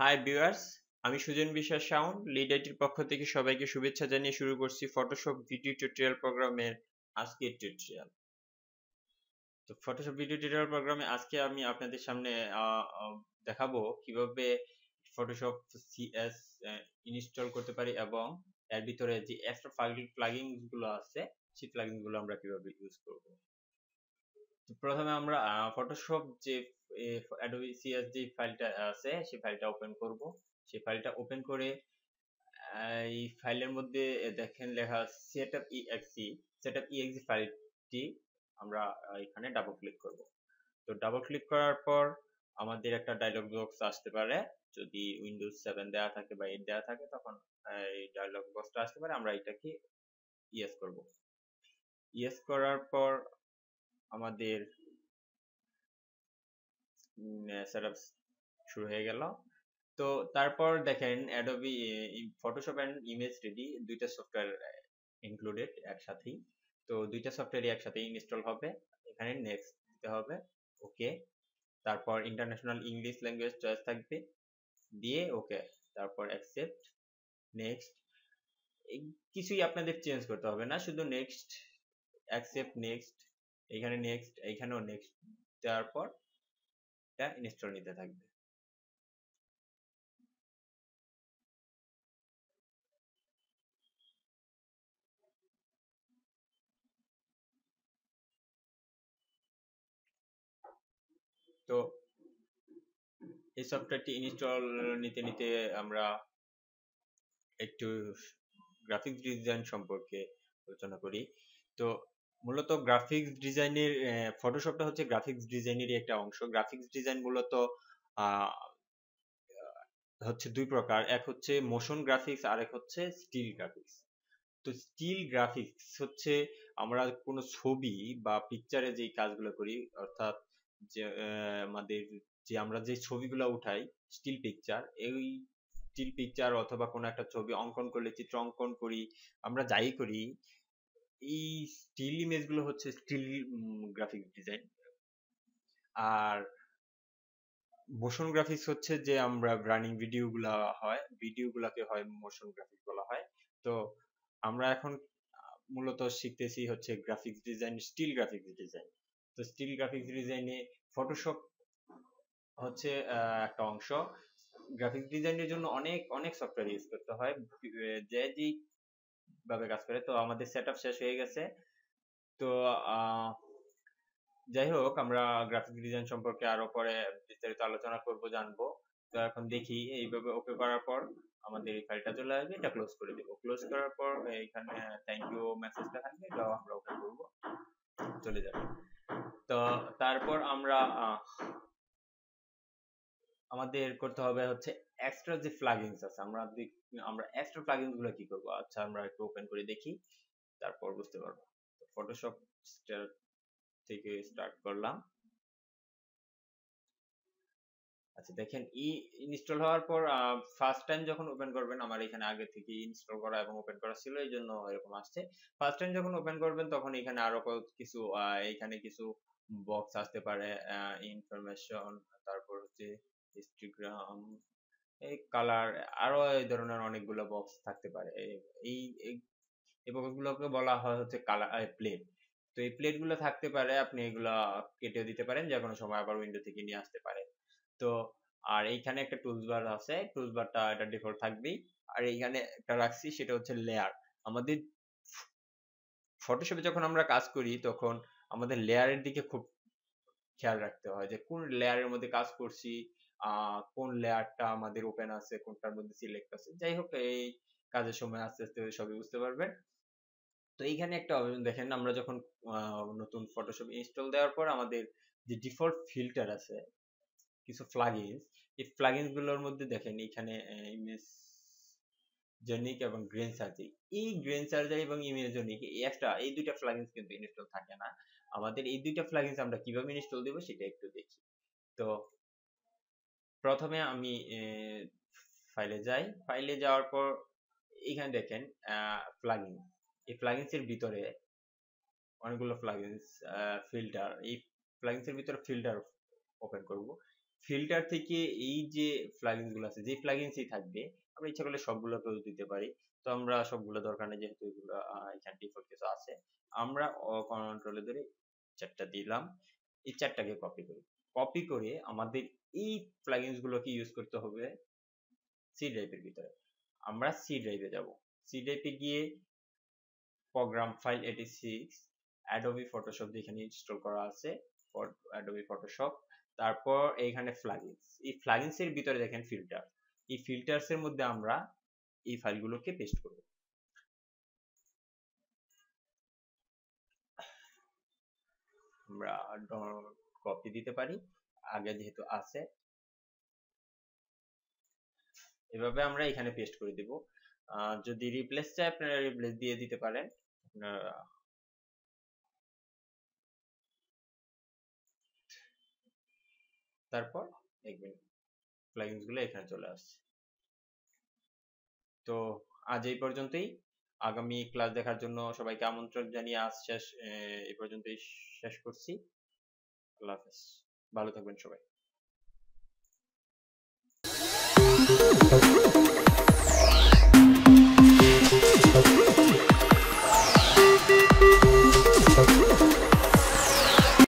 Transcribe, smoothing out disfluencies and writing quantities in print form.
Hi viewers, আমি সুজন বিশ্বাস Shaon, lead আইটির পক্ষ থেকে সবাইকে শুভেচ্ছা জানিয়ে শুরু করছি ফটোশপ ভিডিও টিউটোরিয়াল প্রোগ্রামের আজকের টিউটোরিয়াল। তো ফটোশপ ভিডিও টিউটোরিয়াল প্রোগ্রামে আজকে আমি আপনাদের সামনে দেখাবো কিভাবে ফটোশপ সিএস ইনস্টল করতে পারি এবং এর ভিতরে যে এক্সট্রা প্লাগইনস গুলো আছে সেই প্লাগইন গুলো আমরা কিভাবে ইউজ করব। তো প্রথমে আমরা ফটোশপ যে অ্যাডোবি সিএস যে ফাইলটা আছে সেই ফাইলটা ওপেন করব। সেই ফাইলটা ওপেন করে এই ফাইলের মধ্যে দেখেন লেখা setup.exe ফাইলটি আমরা এখানে ডাবল ক্লিক করব। তো ডাবল ক্লিক করার পর আমাদের একটা ডায়লগ বক্স আসতে পারে, যদি উইন্ডোজ 7 দেওয়া থাকে বা 8 দেওয়া থাকে তখন এই ডায়লগ বক্সটা আসতে পারে। আমরা এটাকে ইয়েস করব। ইয়েস করার পর আমাদের সেটআপ শুরু হয়ে গেল। তো তারপর দেখেন Adobe Photoshop and ImageReady দুইটা সফটওয়্যার ইনক্লুডেড একসাথেই। তো দুইটা সফটওয়্যারই একসাথে ইনস্টল হবে। এখানে নেক্সট দিতে হবে, ওকে। তারপর ইন্টারন্যাশনাল ইংলিশ ল্যাঙ্গুয়েজ চয়েস থাকবে, দিয়ে ওকে। তারপর অ্যাকসেপ্ট, নেক্সট। কিছুই আপনাদের চেঞ্জ করতে হবে না, শুধু নেক্সট, অ্যাকসেপ্ট, নেক্সট, এখানে নেক্সট, এখানেও নেক্সট দেওয়ার পর এটা ইনস্টল নিতে থাকবে। তো এই সফটওয়্যারটি ইনস্টল নিতে নিতে আমরা একটু গ্রাফিক্স ডিজাইন সম্পর্কে আলোচনা করি। তো মূলত গ্রাফিক্স ডিজাইনের ফটোশপটা হচ্ছে গ্রাফিক্স ডিজাইনেরই একটা অংশ। গ্রাফিক্স ডিজাইন মূলত হচ্ছে দুই প্রকার, এক হচ্ছে মোশন গ্রাফিক্স আর এক হচ্ছে স্টিল গ্রাফিক্স। তো স্টিল গ্রাফিক্স হচ্ছে আমরা কোনো ছবি বা পিকচারে যে কাজগুলো করি, অর্থাৎ যে আমাদের যে আমরা যে ছবিগুলো উঠাই স্টিল পিকচার, এই স্টিল পিকচার অথবা কোনো একটা ছবি অঙ্কন করলে, চিত্র অঙ্কন করি, আমরা যাই করি, এই স্টিল ইমেজগুলো হচ্ছে স্টিল গ্রাফিক্স ডিজাইন। আর মোশন গ্রাফিক্স হচ্ছে যে আমরা রানিং ভিডিওগুলোকে হয় মোশন গ্রাফিক্স বলা হয়। তো আমরা এখন মূলত শিখতেছি হচ্ছে graphics design, still graphics design. তো স্টিল গ্রাফিক্স ডিজাইনে ফটোশপ হচ্ছে একটা অংশ। গ্রাফিক্স ডিজাইনের জন্য অনেক অনেক সফটওয়্যার ইউজ করতে হয়, যে যেই ভাবে কাজ করে। তো আমাদের সেটআপ শেষ হয়ে গেছে। তো যাই হোক, আমরা গ্রাফিক্স ডিজাইন সম্পর্কে আরো পরে বিস্তারিত আলোচনা করব, জানবো। তো এখন দেখি, এইভাবে ওকে করার পর আমাদের এই ফাইলটা চলে আসবে, এটা ক্লোজ করে দেব। ক্লোজ করার পর এখানে থ্যাংক ইউ মেসেজটা থাকবে, এটাও আমরা ওকে করব, চলে যাবে। তো তারপর আমরা আমাদের করতে হবে হচ্ছে এক্সট্রা যে প্লাগইনস আছে, আমরা এক্সট্রা প্লাগইনস গুলো কি করব। আচ্ছা, আমরা একটু ওপেন করে দেখি, তারপর বুঝতে পারবো। ফটোশপ থেকে স্টার্ট করলাম। আচ্ছা দেখেন, ইনস্টল হওয়ার পর ফার্স্ট টাইম যখন ওপেন করবেন, আমার এখানে আগে থেকে ইনস্টল করা এবং ওপেন করা ছিল, এই জন্য এরকম আসছে। ফার্স্ট টাইম যখন ওপেন করবেন তখন এখানে আরো কিছু এখানে কিছু বক্স আসতে পারে, ইনফরমেশন, তারপর হচ্ছে হিস্টোগ্রাম, এই কালার, আরো এই ধরনের অনেকগুলো বক্স থাকতে পারে। এই এই বক্সগুলোকে বলা হয় হচ্ছে কালার প্লেট। তো এই প্লেট গুলো থাকতে পারে, আপনি এগুলা কেটে দিতে পারেন, যে কোনো সময় আবার উইন্ডো থেকে নিয়ে আসতে পারে। তো আর এইখানে একটা টুলস বার আছে, টুলস বারটা এটা ডিফল্ট থাকবেই। আর এইখানে একটা রাখছি, সেটা হচ্ছে লেয়ার। আমাদের ফটোশপে যখন আমরা কাজ করি তখন আমাদের লেয়ারের দিকে খুব খেয়াল রাখতে হয়, যে কোন লেয়ারের মধ্যে কাজ করছি, কোন লেয়ারটা আমাদের ওপেন আছে, কোনটার মধ্যে সিলেক্ট আছে। যাই হোক, এই কাজের সময় আস্তে আস্তে সবই বুঝতে পারবেন। তো এইখানে একটা দেখেন, আমরা যখন নতুন ফটোশপ ইনস্টল দেওয়ার পর আমাদের যে ডিফল্ট ফিল্টার আছে, কিছু প্লাগইনস, এই প্লাগইনস গুলোর মধ্যে দেখেন এখানে ইমেজ জেনিক এবং গ্রেন সার্জারি, এই গ্রেন সার্জারি এবং ইমেজনিক এই দুইটা প্লাগইনস কিন্তু ইনস্টল থাকে না। আমাদের এই দুইটা প্লাগইনস আমরা কিভাবে ইনস্টল দেব সেটা একটু দেখি। তো প্রথমে আমি ফাইলে যাই। ফাইলে যাওয়ার পর এখানে দেখেন প্লাগইন, এই প্লাগইনস এর ভিতরে অনেকগুলো প্লাগইনস, ফিল্টার, এই প্লাগইনস এর ভিতরে ফিল্টার ওপেন করব। ফিল্টার থেকে এই যে প্লাগইনস গুলো আছে, যে প্লাগইনসই থাকবে, আমরা ইচ্ছা করলে সবগুলোকেও দিতে পারি। তো আমরা সবগুলো দরকার নেই, যেহেতু এগুলো এখানে ডিফল্ট কিছু আছে। আমরা কন্ট্রোলে ধরে 4টা দিলাম। এই 4টাকে কপি করি। কপি করে আমাদের এই প্লাগইনস গুলোকে ইউজ করতে হবে সি ড্রাইভের ভিতরে। আমরা সি ড্রাইভে যাব। সি ড্রাইভে গিয়ে প্রোগ্রাম ফাইল 86 অ্যাডোবি ফটোশপ যেখানে ইনস্টল করা আছে, অ্যাডোবি ফটোশপ। তারপর এইখানে প্লাগইনস, এই প্লাগইনস এর ভিতরে দেখেন ফিল্টার, এই ফিল্টারস এর মধ্যে আমরা এই ফাইলগুলোকে পেস্ট করব। আমরা কপি দিতে পারি, আগে যেহেতু আছে। এভাবে আমরা এখানে পেস্ট করে দিব। যদি রিপ্লেস চাই আপনারা রিপ্লেস দিয়ে দিতে পারেন। আপনারা তারপর দেখবেন প্লাগইনস গুলো এখানে চলে আসছে। তো আজ এই পর্যন্তই। আগামী ক্লাস দেখার জন্য সবাইকে আমন্ত্রণ জানিয়ে আজ এই পর্যন্তই শেষ করছি। আল্লাহ হাফেজ, ভালো থাকবেন সবাই।